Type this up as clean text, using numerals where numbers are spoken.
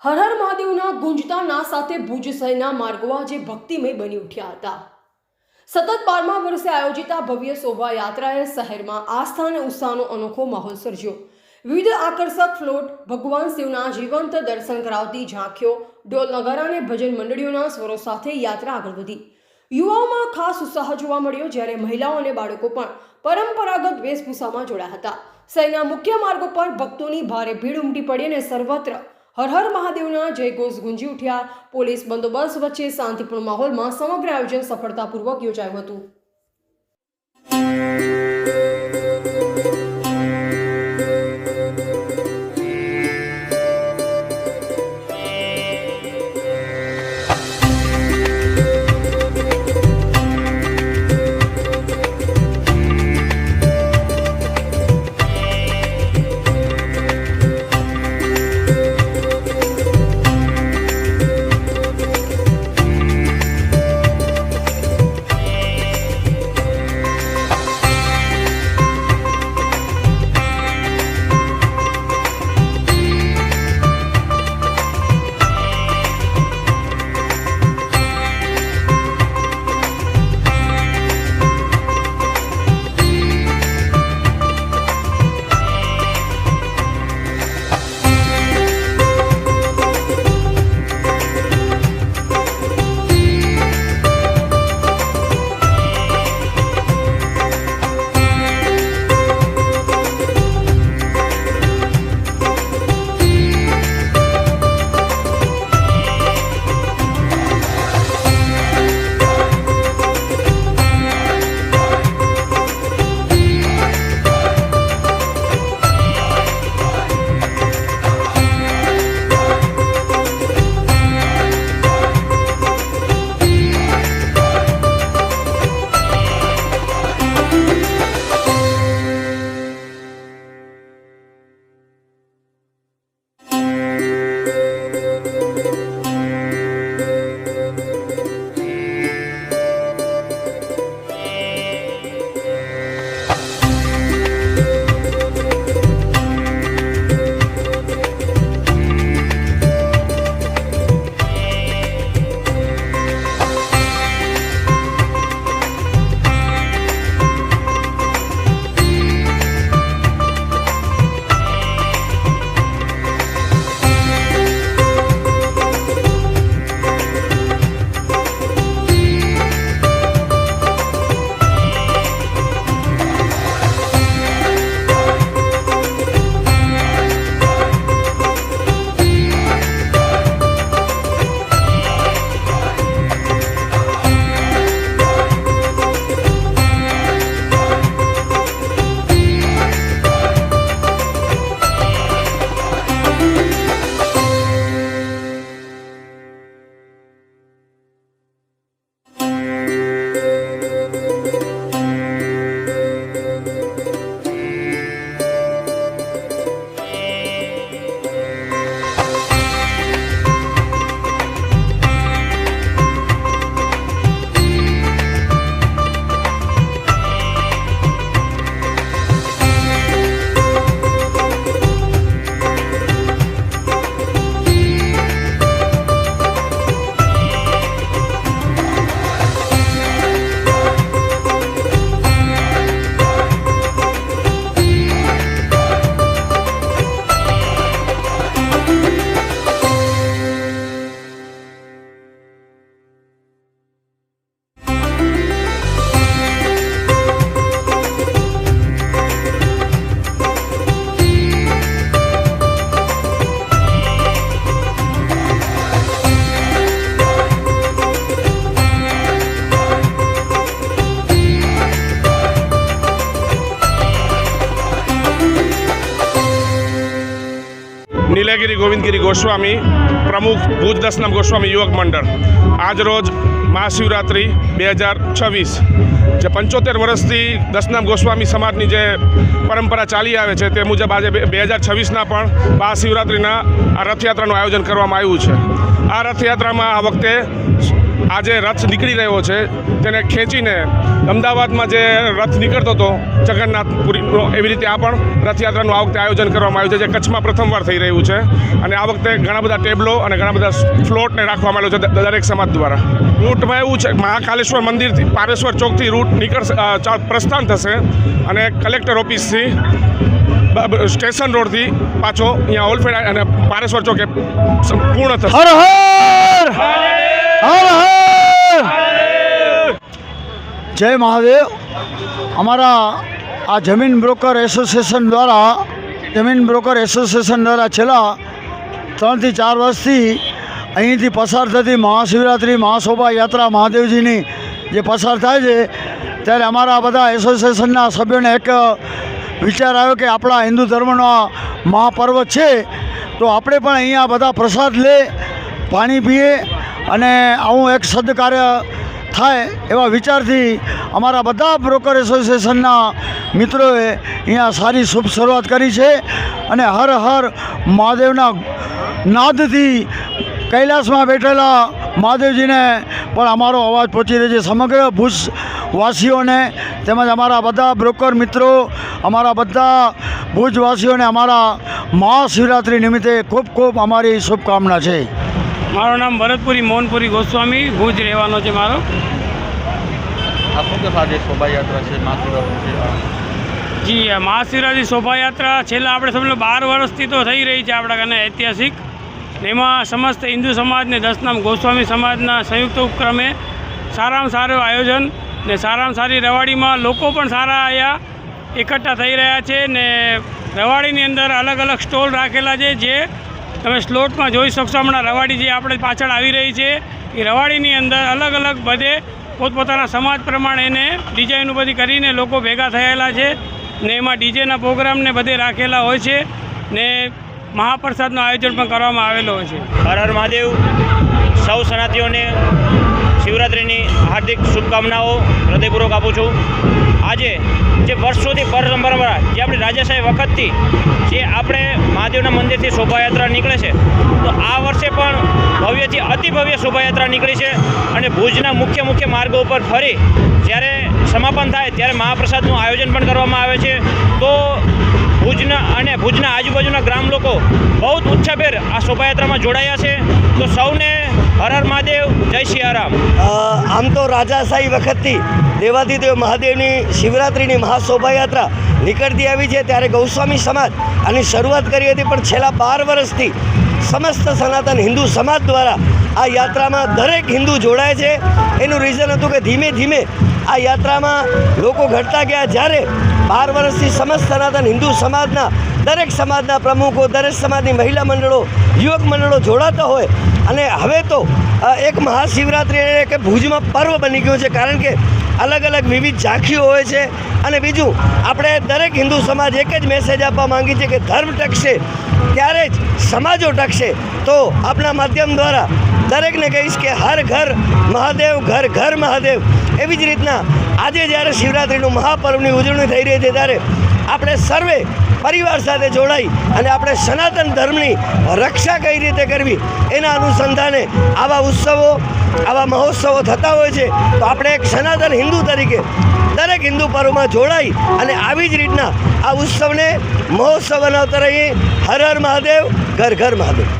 હર હર મહાદેવના ગુંજતા ના સાથે ભુજ શહેરના માર્ગો આજે ભક્તિમય બની ઉઠ્યા હતા। સતત 12મા વર્ષે આયોજિત આ ભવ્ય શોભાયાત્રાએ શહેરમાં આસ્થા અને ઉત્સાહનો અનોખો માહોલ સર્જ્યો। વિવિધ આકર્ષક ફ્લોટ, ભગવાન શિવના જીવંત દર્શન કરાવતી ઝાંખીઓ, ઢોલ નગારા અને ભજન મંડળીઓના સ્વરો સાથે યાત્રા આગળ વધી। યુવાઓમાં ખાસ ઉત્સાહ જોવા મળ્યો, જ્યારે મહિલાઓ અને બાળકો પણ પરંપરાગત વેશભૂષામાં જોડાયા હતા। શહેરના મુખ્ય માર્ગો પર ભક્તોની ભારે ભીડ ઉમટી પડી અને સર્વત્ર હર હર મહાદેવના જયઘોષ ગુંજી ઉઠ્યા। પોલીસ બંદોબસ્ત વચ્ચે શાંતિપૂર્ણ માહોલમાં સમગ્ર આયોજન સફળતાપૂર્વક યોજાયું હતું। નીલગિરી ગોવિંદગિરી ગોસ્વામી, પ્રમુખ ભુજ દસનામ ગોસ્વામી યુવક મંડળ। આજ રોજ મહાશિવરાત્રિ 2026 જે 75 વર્ષથી દસનામ ગોસ્વામી સમાજની જે પરંપરા ચાલી આવે છે તે મુજબ આજે 2026ના પણ મહાશિવરાત્રિના આ રથયાત્રાનું આયોજન કરવામાં આવ્યું છે। આ રથયાત્રામાં આ વખતે આ જે રથ નીકળી રહ્યો છે તેને ખેંચીને અમદાવાદમાં જે રથ નીકળતો હતો જગન્નાથપુરીનો, એવી રીતે આ પણ રથયાત્રાનું આ વખતે આયોજન કરવામાં આવ્યું છે, જે કચ્છમાં પ્રથમવાર થઈ રહ્યું છે. અને આ વખતે ઘણા બધા ટેબલો અને ઘણા બધા ફ્લોટને રાખવામાં આવ્યો છે દરેક સમાજ દ્વારા. રૂટમાં એવું છે, મહાકાલેશ્વર મંદિરથી પારેશ્વર ચોકથી રૂટ પ્રસ્થાન થશે અને કલેક્ટર ઓફિસથી સ્ટેશન રોડથી પાછો અહીંયા ઓલફેડા અને પારેશ્વર ચોકે પૂર્ણ થશે. હર હર હર હર જય મહાદેવ. અમારા આ જમીન બ્રોકર એસોસિએશન દ્વારા છેલ્લા 3 થી 4 વર્ષથી અહીંથી પસાર થતી મહાશિવરાત્રિ મહાશોભા યાત્રા મહાદેવજીની જે પસાર થાય છે, ત્યારે અમારા બધા એસોસિએશનના સભ્યોને એક વિચાર આવ્યો કે આપણા હિન્દુ ધર્મનો મહાપર્વ છે, તો આપણે પણ અહીંયા બધા પ્રસાદ લે, પાણી પીએ અને આવું એક સદકાર્ય થાય એવા વિચારથી અમારા બધા બ્રોકર એસોસિએશનના મિત્રોએ અહીંયા સારી શુભ શરૂઆત કરી છે. અને હર હર મહાદેવના નાદથી કૈલાસમાં બેઠેલા મહાદેવજીને પણ અમારો અવાજ પહોંચી રહ્યો છે. સમગ્ર ભુજવાસીઓને તેમજ અમારા બધા બ્રોકર મિત્રો, અમારા બધા ભુજવાસીઓને અમારા મહાશિવરાત્રિ નિમિત્તે ખૂબ ખૂબ અમારી શુભકામના છે. મારું નામ ભરતપુરી મોહનપુરી ગોસ્વામી, ભુજ રહેવાનો છે મારો. શોભાયાત્રા છે જી, મહાશિવરાત્રિ શોભાયાત્રા છેલ્લા આપણે સમજો 12 વર્ષથી તો થઈ રહી છે આપણા કને ઐતિહાસિક. એમાં સમસ્ત હિન્દુ સમાજને દસનામ ગોસ્વામી સમાજના સંયુક્ત ઉપક્રમે સારામાં સારું આયોજન ને સારામાં સારી રવાડીમાં લોકો પણ સારા અહીંયા એકઠા થઈ રહ્યા છે. ને રવાડીની અંદર અલગ અલગ સ્ટોલ રાખેલા છે, જે તમે સ્લોટમાં જોઈ શકશો. હમણાં રવાડી જે આપણે પાછળ આવી રહી છે, એ રવાડીની અંદર અલગ અલગ બધે પોતપોતાના સમાજ પ્રમાણે એને ડિઝાઇનો બધી કરીને લોકો ભેગા થયેલા છે. ને એમાં ડીજેના પ્રોગ્રામને બધે રાખેલા હોય છે ને મહાપ્રસાદનું આયોજન પણ કરવામાં આવેલો હોય છે. હર હર મહાદેવ. સૌ સનાતીઓને શિવરાત્રિની હાર્દિક શુભકામનાઓ હૃદયપૂર્વક આપું છું. આજે જે વર્ષોથી પરંપરા જે આપણી રાજાશાહી વખતથી જે આપણે મહાદેવના મંદિરથી શોભાયાત્રા નીકળે છે, તો આ વર્ષે પણ ભવ્યથી અતિ ભવ્ય શોભાયાત્રા નીકળી છે. અને ભુજના મુખ્ય માર્ગો ઉપર ફરી જ્યારે સમાપન થાય ત્યારે મહાપ્રસાદનું આયોજન પણ કરવામાં આવે છે. તો ભુજના આજુબાજુના ગ્રામ લોકો બહુ ઉત્સાહભેર આ શોભાયાત્રામાં જોડાયા છે. તો સૌને હર હર મહાદેવ, જય સિયારામ. આમ તો રાજાશાહી વખતથી દેવાધિદેવ મહાદેવની શિવરાત્રિની મહાશોભાયાત્રા નીકળતી આવી છે, ત્યારે ગૌસ્વામી સમાજ આની શરૂઆત કરી હતી. પણ છેલ્લા 12 વર્ષથી સમસ્ત સનાતન હિન્દુ સમાજ દ્વારા આ યાત્રામાં દરેક હિન્દુ જોડાય છે. એનું રીઝન હતું કે ધીમે ધીમે આ યાત્રામાં લોકો ઘટતા ગયા. જ્યારે 12 વર્ષથી સમસ્ત સનાતન હિન્દુ સમાજના દરેક સમાજના પ્રમુખો, દરેક સમાજની મહિલા મંડળો, યુવક મંડળો જોડાતા હોય અને હવે તો એક મહાશિવરાત્રિ કે ભુજમાં પર્વ બની ગયું છે. કારણ કે અલગ અલગ વિવિધ ઝાંખીઓ હોય છે. અને બીજું, આપણે દરેક હિન્દુ સમાજ એક જ મેસેજ આપવા માંગીએ છીએ કે ધર્મ ટકશે ત્યારે જ સમાજો ટકશે. તો આપણા માધ્યમ દ્વારા દરેકને કહીશ કે હર ઘર મહાદેવ, ઘર ઘર મહાદેવ. એવી જ રીતના આજે જ્યારે શિવરાત્રિનું મહાપર્વની ઉજવણી થઈ રહી છે, ત્યારે આપણે સર્વે પરિવાર સાથે જોડાઈ અને આપણે સનાતન ધર્મની રક્ષા કઈ રીતે કરવી એના અનુસંધાને આવા ઉત્સવો, આવા મહોત્સવો થતા હોય છે. તો આપણે એક સનાતન હિન્દુ તરીકે દરેક હિન્દુ પર્વમાં જોડાઈ અને આવી જ રીતના આ ઉત્સવને મહોત્સવ બનાવતા રહીએ. હર હર મહાદેવ, ઘર ઘર મહાદેવ.